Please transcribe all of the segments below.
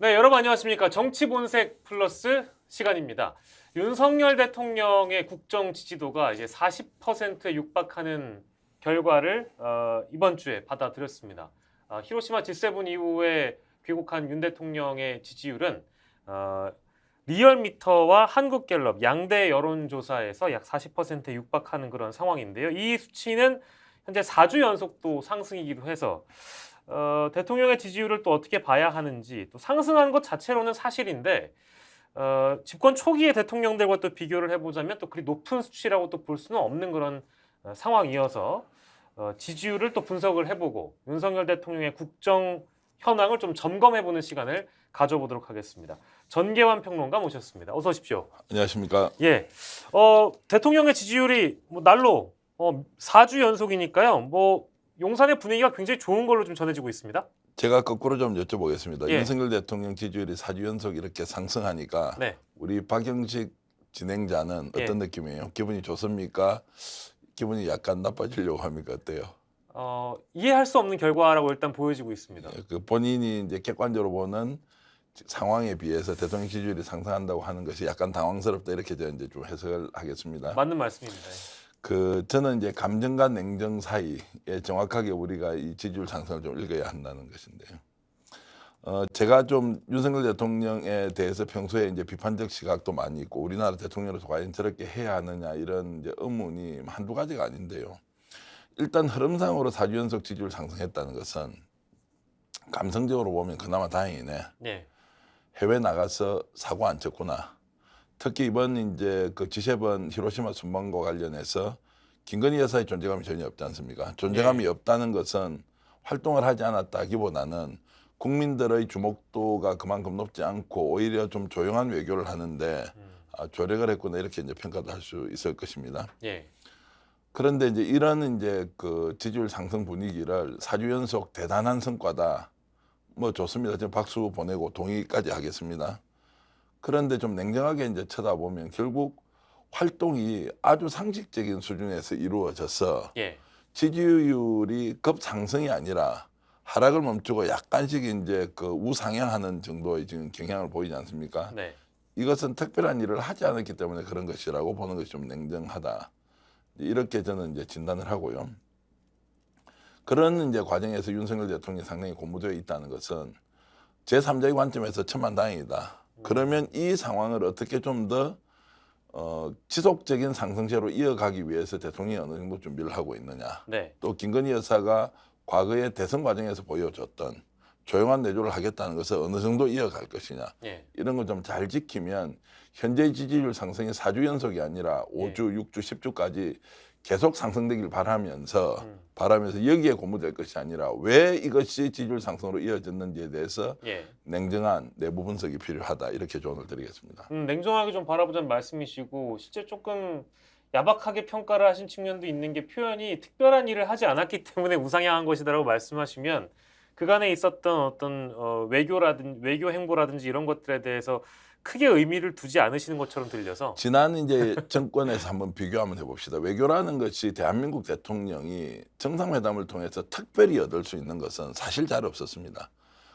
네, 여러분 안녕하십니까. 정치본색 플러스 시간입니다. 윤석열 대통령의 국정 지지도가 이제 40%에 육박하는 결과를 이번 주에 받아들였습니다. 히로시마 G7 이후에 귀국한 윤 대통령의 지지율은 리얼미터와 한국갤럽 양대 여론조사에서 약 40%에 육박하는 그런 상황인데요. 이 수치는 현재 4주 연속 또 상승이기도 해서 대통령의 지지율을 또 어떻게 봐야 하는지, 또 상승한 것 자체로는 사실인데 집권 초기의 대통령들과 또 비교를 해보자면 또 그리 높은 수치라고 또 볼 수는 없는 그런 상황이어서 지지율을 또 분석을 해보고 윤석열 대통령의 국정 현황을 좀 점검해보는 시간을 가져보도록 하겠습니다. 전계환 평론가 모셨습니다. 어서 오십시오. 안녕하십니까. 예, 대통령의 지지율이 뭐 날로 4주 연속이니까요. 뭐 용산의 분위기가 굉장히 좋은 걸로 좀 전해지고 있습니다. 제가 거꾸로 좀 여쭤보겠습니다. 예. 윤석열 대통령 지지율이 4주 연속 이렇게 상승하니까 네. 우리 박영식 진행자는 예. 어떤 느낌이에요? 기분이 좋습니까? 기분이 약간 나빠지려고 합니까? 어때요? 이해할 수 없는 결과라고 일단 보여지고 있습니다. 그 본인이 이제 객관적으로 보는 상황에 비해서 대통령 지지율이 상승한다고 하는 것이 약간 당황스럽다 이렇게 제가 이제 좀 해석을 하겠습니다. 맞는 말씀입니다. 저는 이제 감정과 냉정 사이에 정확하게 우리가 이 지지율 상승을 좀 읽어야 한다는 것인데요. 제가 좀 윤석열 대통령에 대해서 평소에 이제 비판적 시각도 많이 있고 우리나라 대통령으로서 과연 저렇게 해야 하느냐 이런 이제 의문이 한두 가지가 아닌데요. 일단 흐름상으로 4주 연속 지지율 상승했다는 것은 감성적으로 보면 그나마 다행이네. 네. 해외 나가서 사고 안 쳤구나. 특히 이번 이제 그 G7 히로시마 순방과 관련해서 김건희 여사의 존재감이 전혀 없지 않습니까? 존재감이 없다는 것은 활동을 하지 않았다기보다는 국민들의 주목도가 그만큼 높지 않고 오히려 좀 조용한 외교를 하는데 조력을 했구나 이렇게 이제 평가도 할 수 있을 것입니다. 예. 그런데 이제 이런 이제 그 지지율 상승 분위기를 4주 연속 대단한 성과다. 뭐 좋습니다. 지금 박수 보내고 동의까지 하겠습니다. 그런데 좀 냉정하게 이제 쳐다보면 결국 활동이 아주 상식적인 수준에서 이루어져서 예. 지지율이 급상승이 아니라 하락을 멈추고 약간씩 이제 그 우상향하는 정도의 지금 경향을 보이지 않습니까? 네. 이것은 특별한 일을 하지 않았기 때문에 그런 것이라고 보는 것이 좀 냉정하다. 이렇게 저는 이제 진단을 하고요. 그런 이제 과정에서 윤석열 대통령이 상당히 고무되어 있다는 것은 제3자의 관점에서 천만다행이다. 그러면 이 상황을 어떻게 좀 더 지속적인 상승세로 이어가기 위해서 대통령이 어느 정도 준비를 하고 있느냐. 네. 또 김건희 여사가 과거의 대선 과정에서 보여줬던 조용한 내조를 하겠다는 것을 어느 정도 이어갈 것이냐. 예. 이런 걸 좀 잘 지키면 현재 지지율 상승이 4주 연속이 아니라 5주, 6주, 10주까지 계속 상승되길 바라면서 여기에 고무될 것이 아니라 왜 이것이 지지율 상승으로 이어졌는지에 대해서 예. 냉정한 내부 분석이 필요하다 이렇게 조언을 드리겠습니다. 냉정하게 좀 바라보자는 말씀이시고 실제 조금 야박하게 평가를 하신 측면도 있는 게 표현이 특별한 일을 하지 않았기 때문에 우상향한 것이다라고 말씀하시면 그간에 있었던 어떤 외교 행보라든지 이런 것들에 대해서 크게 의미를 두지 않으시는 것처럼 들려서 지난 이제 정권에서 한번 비교 한번 해봅시다. 외교라는 것이 대한민국 대통령이 정상회담을 통해서 특별히 얻을 수 있는 것은 사실 잘 없었습니다.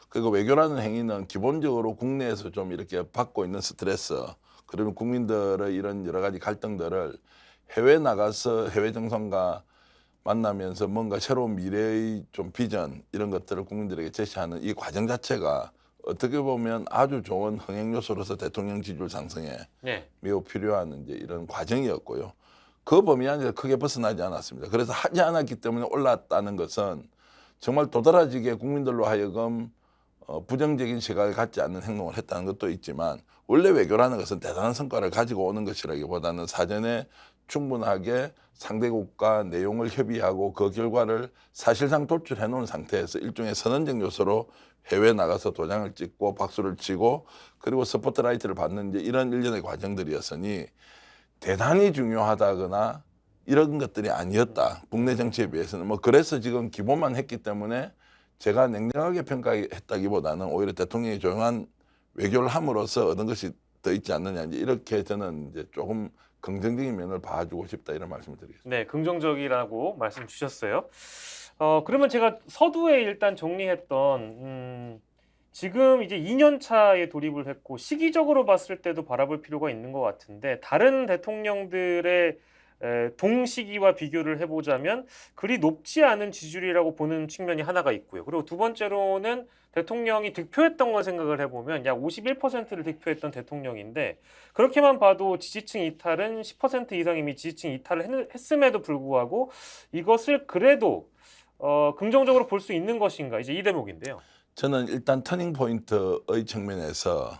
그리고 외교라는 행위는 기본적으로 국내에서 좀 이렇게 받고 있는 스트레스, 그러면 국민들의 이런 여러 가지 갈등들을 해외 나가서 해외 정상과 만나면서 뭔가 새로운 미래의 좀 비전 이런 것들을 국민들에게 제시하는 이 과정 자체가 어떻게 보면 아주 좋은 흥행 요소로서 대통령 지지율 상승에 네. 매우 필요한 이제 이런 과정이었고요. 그 범위 안에서 크게 벗어나지 않았습니다. 그래서 하지 않았기 때문에 올랐다는 것은 정말 도드라지게 국민들로 하여금 부정적인 시각을 갖지 않는 행동을 했다는 것도 있지만 원래 외교라는 것은 대단한 성과를 가지고 오는 것이라기보다는 사전에 충분하게 상대국과 내용을 협의하고 그 결과를 사실상 도출해 놓은 상태에서 일종의 선언적 요소로 해외 나가서 도장을 찍고 박수를 치고 그리고 스포트라이트를 받는 이제 이런 일련의 과정들이었으니 대단히 중요하다거나 이런 것들이 아니었다. 국내 정치에 비해서는 뭐 그래서 지금 기본만 했기 때문에 제가 냉정하게 평가했다기보다는 오히려 대통령이 조용한 외교를 함으로써 얻은 것이 더 있지 않느냐 이렇게 저는 이제 조금 긍정적인 면을 봐주고 싶다 이런 말씀을 드리겠습니다. 네, 긍정적이라고 말씀 주셨어요. 그러면 제가 서두에 일단 정리했던 지금 이제 2년 차에 돌입을 했고 시기적으로 봤을 때도 바라볼 필요가 있는 것 같은데 다른 대통령들의 동시기와 비교를 해보자면 그리 높지 않은 지지율이라고 보는 측면이 하나가 있고요. 그리고 두 번째로는 대통령이 득표했던 걸 생각을 해보면 약 51%를 득표했던 대통령인데 그렇게만 봐도 지지층 이탈은 10% 이상 이미 지지층 이탈을 했음에도 불구하고 이것을 그래도 긍정적으로 볼 수 있는 것인가 이제 이 대목인데요. 저는 일단 터닝 포인트의 측면에서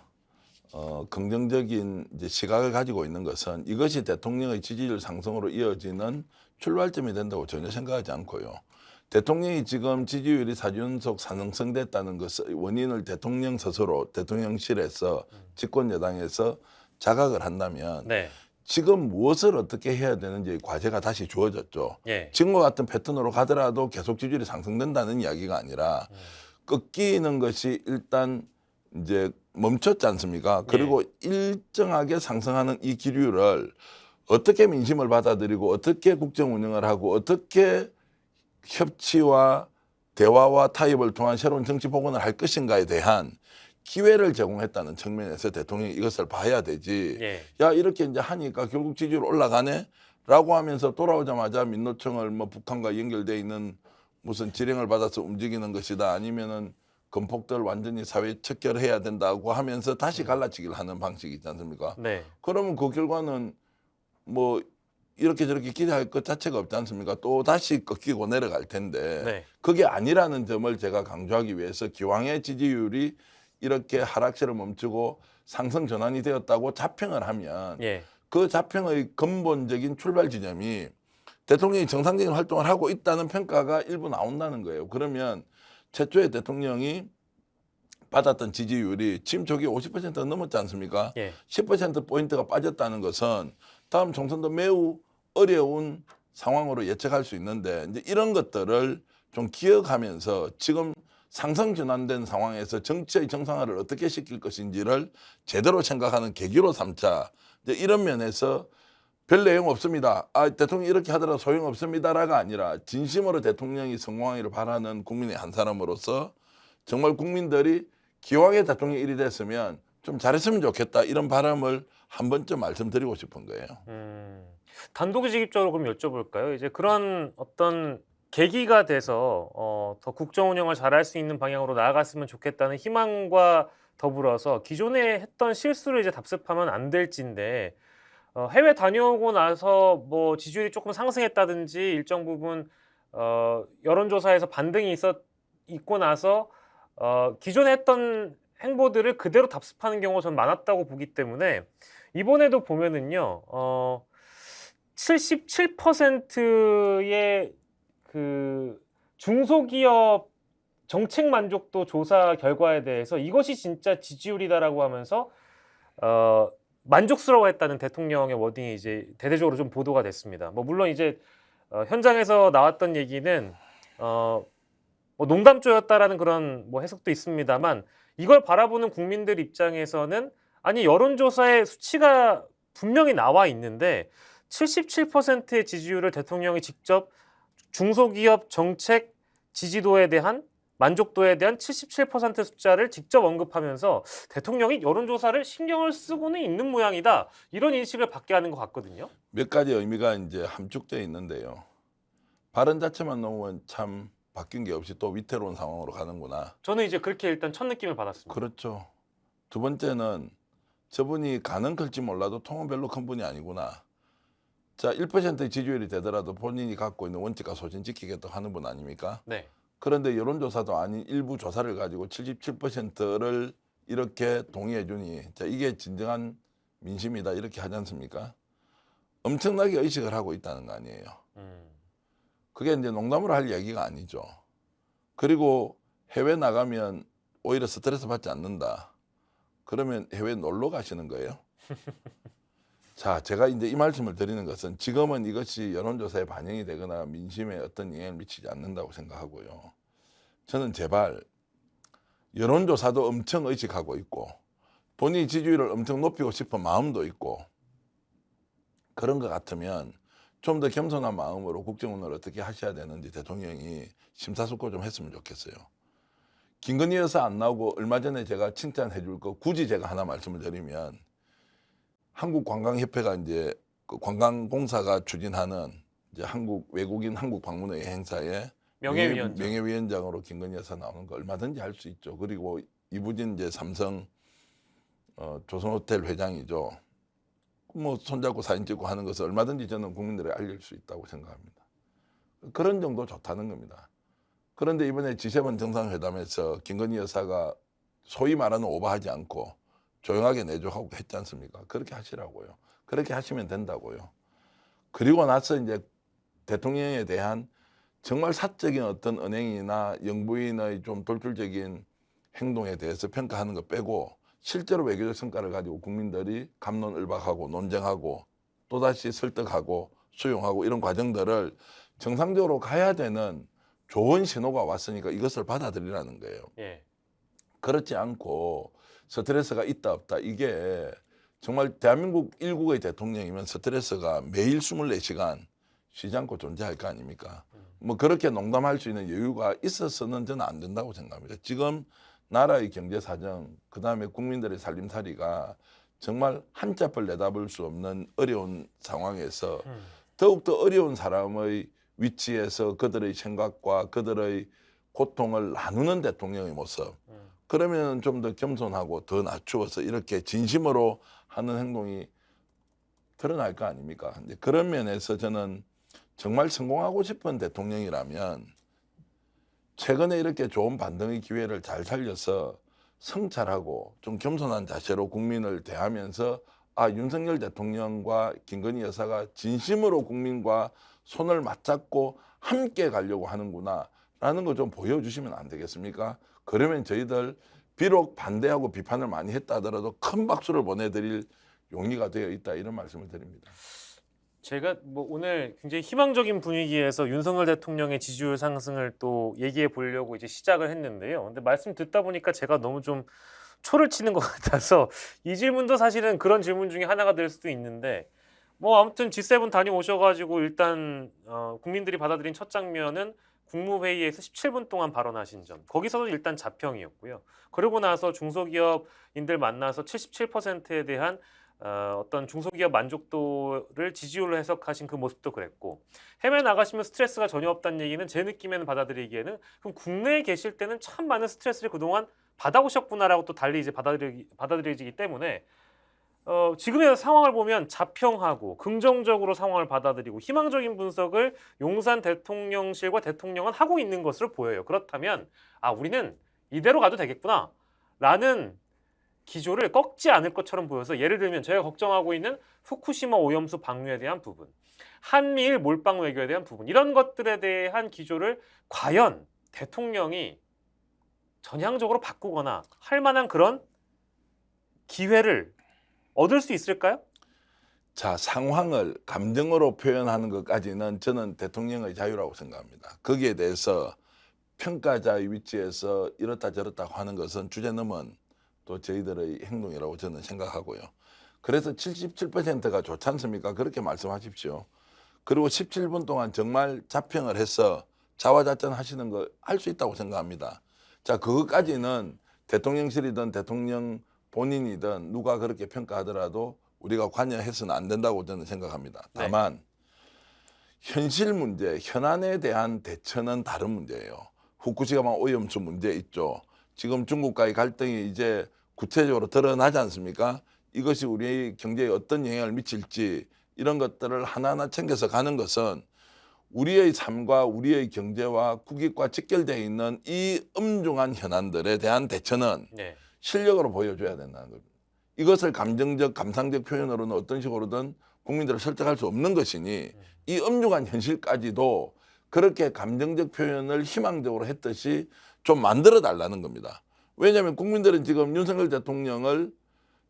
긍정적인 이제 시각을 가지고 있는 것은 이것이 대통령의 지지율 상승으로 이어지는 출발점이 된다고 전혀 생각하지 않고요. 대통령이 지금 지지율이 4주 연속 상승됐다는 것의 원인을 대통령 스스로 대통령실에서 집권 여당에서 자각을 한다면 네. 지금 무엇을 어떻게 해야 되는지 과제가 다시 주어졌죠. 예. 지금과 같은 패턴으로 가더라도 계속 지지율이 상승된다는 이야기가 아니라 꺾이는 것이 일단 이제 멈췄지 않습니까? 그리고 일정하게 상승하는 이 기류를 어떻게 민심을 받아들이고 어떻게 국정 운영을 하고 어떻게 협치와 대화와 타협을 통한 새로운 정치 복원을 할 것인가에 대한 기회를 제공했다는 측면에서 대통령이 이것을 봐야 되지. 예. 야 이렇게 이제 하니까 결국 지지율 올라가네라고 하면서 돌아오자마자 민노총을 뭐 북한과 연결돼 있는 무슨 지령을 받아서 움직이는 것이다 아니면은 건폭들 완전히 사회 척결해야 된다고 하면서 다시 갈라치기를 하는 방식이 있지 않습니까? 네. 그러면 그 결과는 뭐 이렇게 저렇게 기대할 것 자체가 없지 않습니까? 또 다시 꺾이고 내려갈 텐데 네. 그게 아니라는 점을 제가 강조하기 위해서 기왕의 지지율이 이렇게 하락세를 멈추고 상승 전환이 되었다고 자평을 하면 예. 그 자평의 근본적인 출발 지점이 대통령이 정상적인 활동을 하고 있다는 평가가 일부 나온다는 거예요. 그러면 최초의 대통령이 받았던 지지율이 지금 저기 50%가 넘었지 않습니까? 예. 10%포인트가 빠졌다는 것은 다음 총선도 매우 어려운 상황으로 예측할 수 있는데 이제 이런 것들을 좀 기억하면서 지금 상승 전환된 상황에서 정치의 정상화를 어떻게 시킬 것인지를 제대로 생각하는 계기로 삼자. 이제 이런 면에서 별 내용 없습니다. 대통령이 이렇게 하더라도 소용없습니다라가 아니라 진심으로 대통령이 성공하기를 바라는 국민의 한 사람으로서 정말 국민들이 기왕에 대통령이 일이 됐으면 좀 잘했으면 좋겠다 이런 바람을 한 번쯤 말씀드리고 싶은 거예요. 단도직입적으로 그럼 여쭤볼까요? 이제 그런 어떤 계기가 돼서 더 국정 운영을 잘할 수 있는 방향으로 나아갔으면 좋겠다는 희망과 더불어서 기존에 했던 실수를 이제 답습하면 안 될진데 해외 다녀오고 나서 뭐 지지율이 조금 상승했다든지 일정 부분 여론조사에서 반등이 있고 나서 기존에 했던 행보들을 그대로 답습하는 경우가 전 많았다고 보기 때문에 이번에도 보면은요 77%의 그 중소기업 정책 만족도 조사 결과에 대해서 이것이 진짜 지지율이다라고 하면서 만족스러워했다는 대통령의 워딩이 이제 대대적으로 좀 보도가 됐습니다. 뭐 물론 이제 현장에서 나왔던 얘기는 뭐 농담조였다라는 그런 뭐 해석도 있습니다만 이걸 바라보는 국민들 입장에서는 아니 여론조사의 수치가 분명히 나와 있는데 77%의 지지율을 대통령이 직접 중소기업 정책 지지도에 대한 만족도에 대한 77% 숫자를 직접 언급하면서 대통령이 여론조사를 신경을 쓰고는 있는 모양이다. 이런 인식을 받게 하는 것 같거든요. 몇 가지 의미가 이제 함축되어 있는데요. 발언 자체만 놓으면 참 바뀐 게 없이 또 위태로운 상황으로 가는구나. 저는 이제 그렇게 일단 첫 느낌을 받았습니다. 그렇죠. 두 번째는 저분이 가는 클지 몰라도 통은 별로 큰 분이 아니구나. 자, 1%의 지지율이 되더라도 본인이 갖고 있는 원칙과 소신 지키겠다고 하는 분 아닙니까? 네. 그런데 여론조사도 아닌 일부 조사를 가지고 77%를 이렇게 동의해 주니 자, 이게 진정한 민심이다 이렇게 하지 않습니까? 엄청나게 의식을 하고 있다는 거 아니에요. 그게 이제 농담으로 할 얘기가 아니죠. 그리고 해외 나가면 오히려 스트레스 받지 않는다. 그러면 해외 놀러 가시는 거예요? 자, 제가 이제 이 말씀을 드리는 것은 지금은 이것이 여론조사에 반영이 되거나 민심에 어떤 영향을 미치지 않는다고 생각하고요. 저는 제발 여론조사도 엄청 의식하고 있고 본인의 지지율을 엄청 높이고 싶은 마음도 있고 그런 것 같으면 좀 더 겸손한 마음으로 국정운영을 어떻게 하셔야 되는지 대통령이 심사숙고 좀 했으면 좋겠어요. 김건희 여사 안 나오고 얼마 전에 제가 칭찬해 줄 거 굳이 제가 하나 말씀을 드리면 한국관광협회가 이제 그 관광공사가 추진하는 이제 한국 외국인 한국 방문의 행사에 명예위원장으로 김건희 여사 나오는 거 얼마든지 할 수 있죠. 그리고 이부진 이제 삼성 조선호텔 회장이죠. 뭐 손잡고 사진 찍고 하는 것을 얼마든지 저는 국민들에 알릴 수 있다고 생각합니다. 그런 정도 좋다는 겁니다. 그런데 이번에 G7 정상회담에서 김건희 여사가 소위 말하는 오버하지 않고 조용하게 내조하고 했지 않습니까? 그렇게 하시라고요. 그렇게 하시면 된다고요. 그리고 나서 이제 대통령에 대한 정말 사적인 어떤 은행이나 영부인의 좀 돌출적인 행동에 대해서 평가하는 거 빼고 실제로 외교적 성과를 가지고 국민들이 갑론을박하고 논쟁하고 또다시 설득하고 수용하고 이런 과정들을 정상적으로 가야 되는 좋은 신호가 왔으니까 이것을 받아들이라는 거예요. 예. 그렇지 않고 스트레스가 있다 없다 이게 정말 대한민국 일국의 대통령이면 스트레스가 매일 24시간 쉬지 않고 존재할 거 아닙니까? 뭐 그렇게 농담할 수 있는 여유가 있어서는 저는 안 된다고 생각합니다. 지금 나라의 경제 사정, 그다음에 국민들의 살림살이가 정말 한참을 내다볼 수 없는 어려운 상황에서 더욱더 어려운 사람의 위치에서 그들의 생각과 그들의 고통을 나누는 대통령의 모습. 그러면 좀 더 겸손하고 더 낮추어서 이렇게 진심으로 하는 행동이 드러날 거 아닙니까? 이제 그런 면에서 저는 정말 성공하고 싶은 대통령이라면 최근에 이렇게 좋은 반등의 기회를 잘 살려서 성찰하고 좀 겸손한 자세로 국민을 대하면서 아, 윤석열 대통령과 김건희 여사가 진심으로 국민과 손을 맞잡고 함께 가려고 하는구나 라는 거 좀 보여주시면 안 되겠습니까? 그러면 저희들 비록 반대하고 비판을 많이 했다 하더라도 큰 박수를 보내드릴 용의가 되어 있다 이런 말씀을 드립니다. 제가 뭐 오늘 굉장히 희망적인 분위기에서 윤석열 대통령의 지지율 상승을 또 얘기해 보려고 이제 시작을 했는데요. 근데 말씀 듣다 보니까 제가 너무 좀 초를 치는 것 같아서 이 질문도 사실은 그런 질문 중에 하나가 될 수도 있는데 뭐 아무튼 G7 다녀오셔가지고 일단 국민들이 받아들인 첫 장면은 국무회의에서 17분 동안 발언하신 점 거기서도 일단 자평이었고요. 그러고 나서 중소기업인들 만나서 77%에 대한 어떤 중소기업 만족도를 지지율로 해석하신 그 모습도 그랬고 해외 나가시면 스트레스가 전혀 없다는 얘기는 제 느낌에는 받아들이기에는 그럼 국내에 계실 때는 참 많은 스트레스를 그동안 받아오셨구나라고 또 달리 이제 받아들여지기 때문에 지금의 상황을 보면 자평하고 긍정적으로 상황을 받아들이고 희망적인 분석을 용산 대통령실과 대통령은 하고 있는 것으로 보여요. 그렇다면 아 우리는 이대로 가도 되겠구나 라는 기조를 꺾지 않을 것처럼 보여서 예를 들면 제가 걱정하고 있는 후쿠시마 오염수 방류에 대한 부분, 한미일 몰빵 외교에 대한 부분 이런 것들에 대한 기조를 과연 대통령이 전향적으로 바꾸거나 할 만한 그런 기회를 얻을 수 있을까요? 자, 상황을 감정으로 표현하는 것까지는 저는 대통령의 자유라고 생각합니다. 거기에 대해서 평가자의 위치에서 이렇다 저렇다 하는 것은 주제넘은 또 저희들의 행동이라고 저는 생각하고요. 그래서 77%가 좋지 않습니까? 그렇게 말씀하십시오. 그리고 17분 동안 정말 자평을 해서 자화자찬하시는 거 할 수 있다고 생각합니다. 자, 그것까지는 대통령실이든 대통령 본인이든 누가 그렇게 평가하더라도 우리가 관여해서는 안 된다고 저는 생각합니다. 다만 현실 문제, 현안에 대한 대처는 다른 문제예요. 후쿠시마 오염수 문제 있죠. 지금 중국과의 갈등이 이제 구체적으로 드러나지 않습니까? 이것이 우리의 경제에 어떤 영향을 미칠지 이런 것들을 하나하나 챙겨서 가는 것은 우리의 삶과 우리의 경제와 국익과 직결되어 있는 이 엄중한 현안들에 대한 대처는 실력으로 보여줘야 된다는 겁니다. 이것을 감정적, 감상적 표현으로는 어떤 식으로든 국민들을 설득할 수 없는 것이니 이 엄중한 현실까지도 그렇게 감정적 표현을 희망적으로 했듯이 좀 만들어 달라는 겁니다. 왜냐하면 국민들은 지금 윤석열 대통령을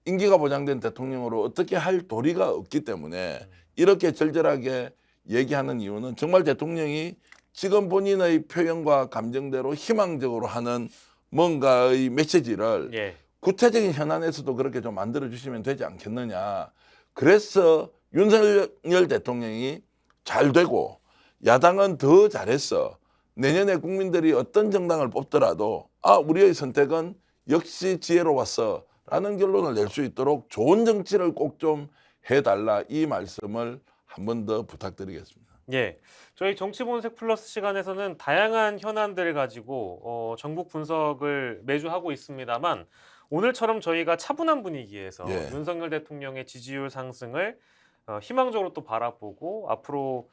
임기가 보장된 대통령으로 어떻게 할 도리가 없기 때문에 이렇게 절절하게 얘기하는 이유는 정말 대통령이 지금 본인의 표현과 감정대로 희망적으로 하는 뭔가의 메시지를 구체적인 현안에서도 그렇게 좀 만들어 주시면 되지 않겠느냐. 그래서 윤석열 대통령이 잘 되고 야당은 더 잘했어. 내년에 국민들이 어떤 정당을 뽑더라도 우리의 선택은 역시 지혜로웠어라는 결론을 낼 수 있도록 좋은 정치를 꼭 좀 해달라, 이 말씀을 한 번 더 부탁드리겠습니다. 예, 저희 정치본색 플러스 시간에서는 다양한 현안들 가지고 전국 분석을 매주 하고 있습니다만 오늘처럼 저희가 차분한 분위기에서 예. 윤석열 대통령의 지지율 상승을 희망적으로 또 바라보고 앞으로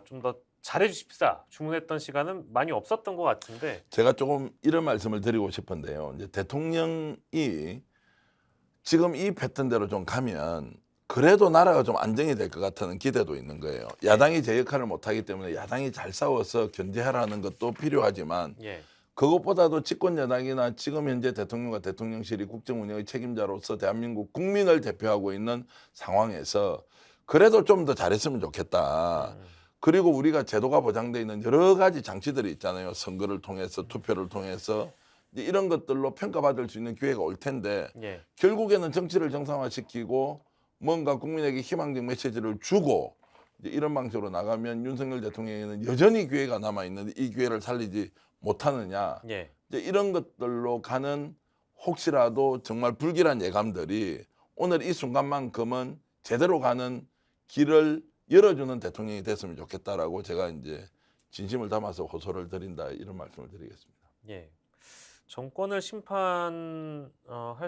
좀 더 잘해주십사 주문했던 시간은 많이 없었던 것 같은데 제가 조금 이런 말씀을 드리고 싶은데요. 이제 대통령이 지금 이 패턴대로 좀 가면 그래도 나라가 좀 안정이 될 것 같다는 기대도 있는 거예요. 야당이 제 역할을 못하기 때문에 야당이 잘 싸워서 견제하라는 것도 필요하지만 예, 그것보다도 집권 여당이나 지금 현재 대통령과 대통령실이 국정 운영의 책임자로서 대한민국 국민을 대표하고 있는 상황에서 그래도 좀 더 잘했으면 좋겠다. 그리고 우리가 제도가 보장되어 있는 여러 가지 장치들이 있잖아요. 선거를 통해서, 투표를 통해서 이제 이런 것들로 평가받을 수 있는 기회가 올 텐데 예, 결국에는 정치를 정상화시키고 뭔가 국민에게 희망적 메시지를 주고 이제 이런 방식으로 나가면 윤석열 대통령에는 여전히 기회가 남아 있는데 이 기회를 살리지 못하느냐. 예. 이제 이런 것들로 가는 혹시라도 정말 불길한 예감들이 오늘 이 순간만큼은 제대로 가는 길을 열어주는 대통령이 됐으면 좋겠다라고 제가 이제 진심을 담아서 호소를 드린다, 이런 말씀을 드리겠습니다. 예. 정권을 심판할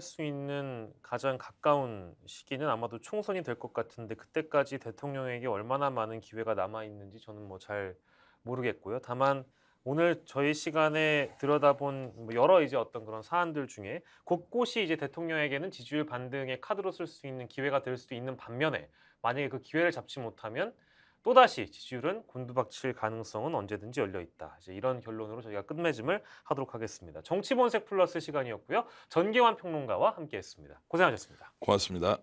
수 있는 가장 가까운 시기는 아마도 총선이 될 것 같은데 그때까지 대통령에게 얼마나 많은 기회가 남아 있는지 저는 뭐 잘 모르겠고요. 다만 오늘 저희 시간에 들여다본 뭐 여러 이제 어떤 그런 사안들 중에 곳곳이 이제 대통령에게는 지지율 반등의 카드로 쓸 수 있는 기회가 될 수도 있는 반면에 만약에 그 기회를 잡지 못하면 또다시 지지율은 곤두박질 가능성은 언제든지 열려 있다. 이제 이런 결론으로 저희가 끝맺음을 하도록 하겠습니다. 정치본색 플러스 시간이었고요. 전계환 평론가와 함께했습니다. 고생하셨습니다. 고맙습니다.